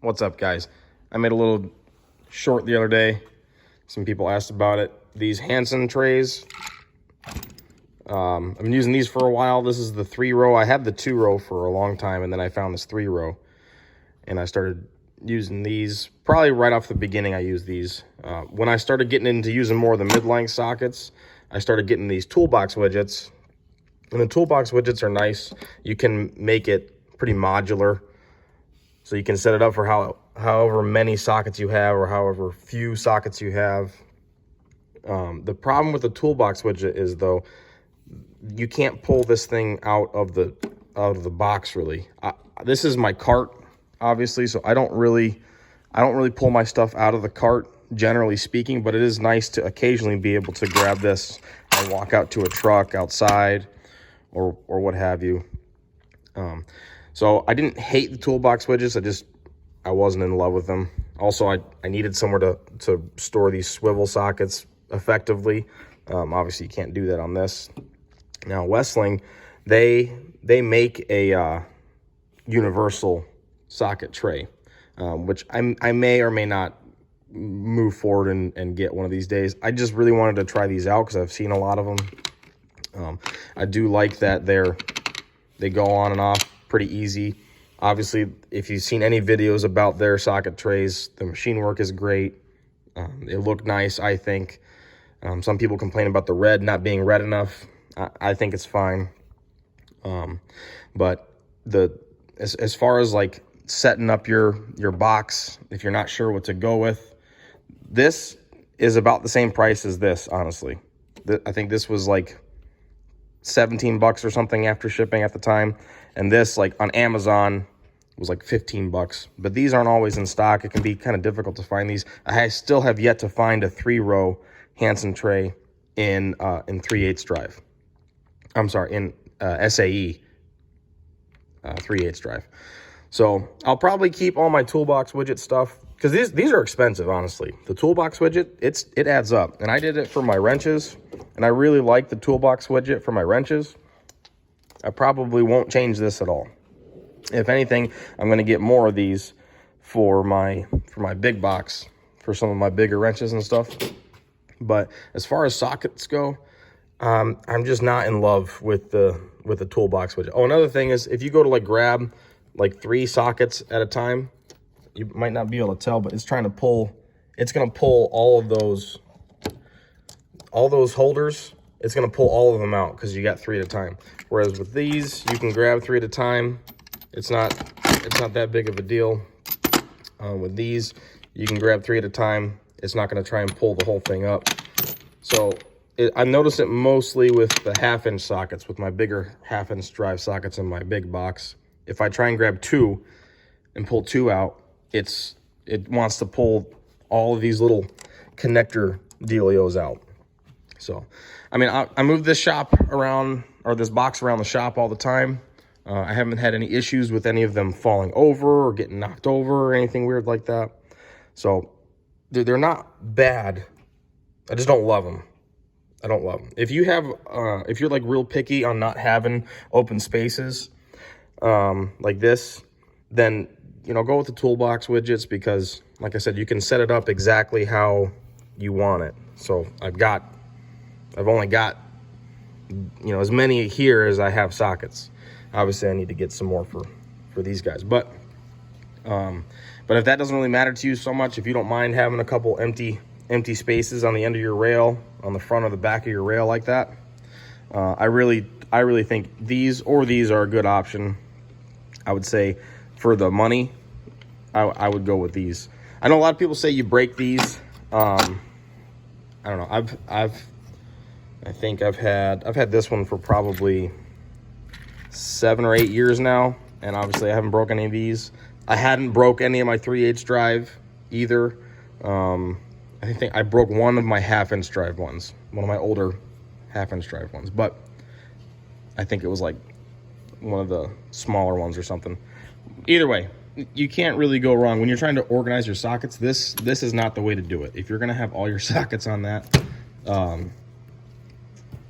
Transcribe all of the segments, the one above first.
What's up, guys? I made a little short the other day. Some people asked about it. These Hansen trays. I've been using these for a while. This is the 3-row. I had the 2-row for a long time, and then I found this 3-row. And I started using these. Probably right off the beginning, I used these. When I started getting into using more of the mid-length sockets, I started getting these Toolbox widgets. And the Toolbox widgets are nice. You can make it pretty modular. So you can set it up for however many sockets you have or however few sockets you have. The problem with the Toolbox widget is, though, you can't pull this thing out of the box really. This is my cart, obviously, so I don't really pull my stuff out of the cart, generally speaking, but it is nice to occasionally be able to grab this and walk out to a truck outside or what have you. So I didn't hate the Toolbox widgets. I wasn't in love with them. Also, I needed somewhere to store these swivel sockets effectively. Obviously, you can't do that on this. Now, Westling, they make a universal socket tray, which I may or may not move forward and get one of these days. I just really wanted to try these out because I've seen a lot of them. I do like that they go on and off pretty easy. Obviously, if you've seen any videos about their socket trays, the machine work is great. They look nice, I think. Some people complain about the red not being red enough. I think it's fine. But as far as like setting up your box, if you're not sure what to go with, this is about the same price as this, honestly. I think this was like 17 bucks or something after shipping at the time. And this, like on Amazon, was like 15 bucks. But these aren't always in stock. It can be kind of difficult to find these. I still have yet to find a 3-row Hansen tray in 3/8 drive. I'm sorry, in SAE 3/8 drive. So I'll probably keep all my Toolbox widget stuff because these are expensive, honestly. The Toolbox widget, it adds up. And I did it for my wrenches, and I really like the Toolbox widget for my wrenches. I probably won't change this at all. If anything, I'm going to get more of these for my big box, for some of my bigger wrenches and stuff. But as far as sockets go, I'm just not in love with the Toolbox widget. Oh, another thing is, if you go to like grab like 3 sockets at a time, you might not be able to tell, but it's going to pull all of those holders. It's going to pull all of them out because you got 3 at a time. Whereas with these, you can grab 3 at a time. It's not that big of a deal. With these, you can grab 3 at a time. It's not going to try and pull the whole thing up. So I noticed it mostly with the 1/2-inch sockets, with my bigger 1/2-inch drive sockets in my big box. If I try and grab 2 and pull 2 out, it wants to pull all of these little connector dealios out. So, I mean, I move this shop around, or this box around the shop all the time. I haven't had any issues with any of them falling over or getting knocked over or anything weird like that. So, they're not bad. I just don't love them. I don't love them. If you're like real picky on not having open spaces like this, then, you know, go with the Toolbox widgets because, like I said, you can set it up exactly how you want it. So I've only got, you know, as many here as I have sockets. Obviously, I need to get some more for these guys. But if that doesn't really matter to you so much, if you don't mind having a couple empty spaces on the end of your rail, on the front or the back of your rail like that, I really think these are a good option. I would say for the money, I would go with these. I know a lot of people say you break these. I don't know. I think I've had this one for probably 7 or 8 years now, and obviously I haven't broken any of these. I hadn't broke any of my 3/8 drive either. I think I broke one of my 1/2-inch drive ones, one of my older 1/2-inch drive ones, but I think it was like one of the smaller ones or something. Either way, you can't really go wrong when you're trying to organize your sockets. This is not the way to do it. If you're gonna have all your sockets on that,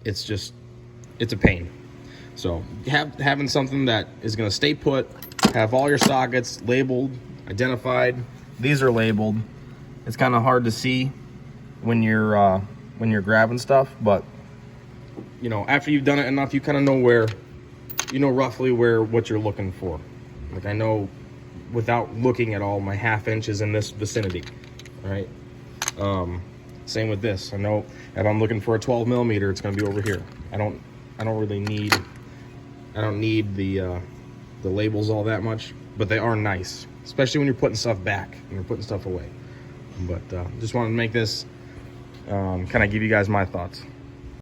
it's a pain. So having something that is going to stay put, have all your sockets labeled identified. These are labeled. It's kind of hard to see when you're grabbing stuff, but you know, after you've done it enough, you kind of know where, you know roughly what you're looking for. Like I know without looking at all, my 1/2 inch is in this vicinity, right? Same with this. I know if I'm looking for a 12 millimeter, it's going to be over here. I don't really need, the labels all that much, but they are nice, especially when you're putting stuff back and you're putting stuff away. But just wanted to make this kind of give you guys my thoughts.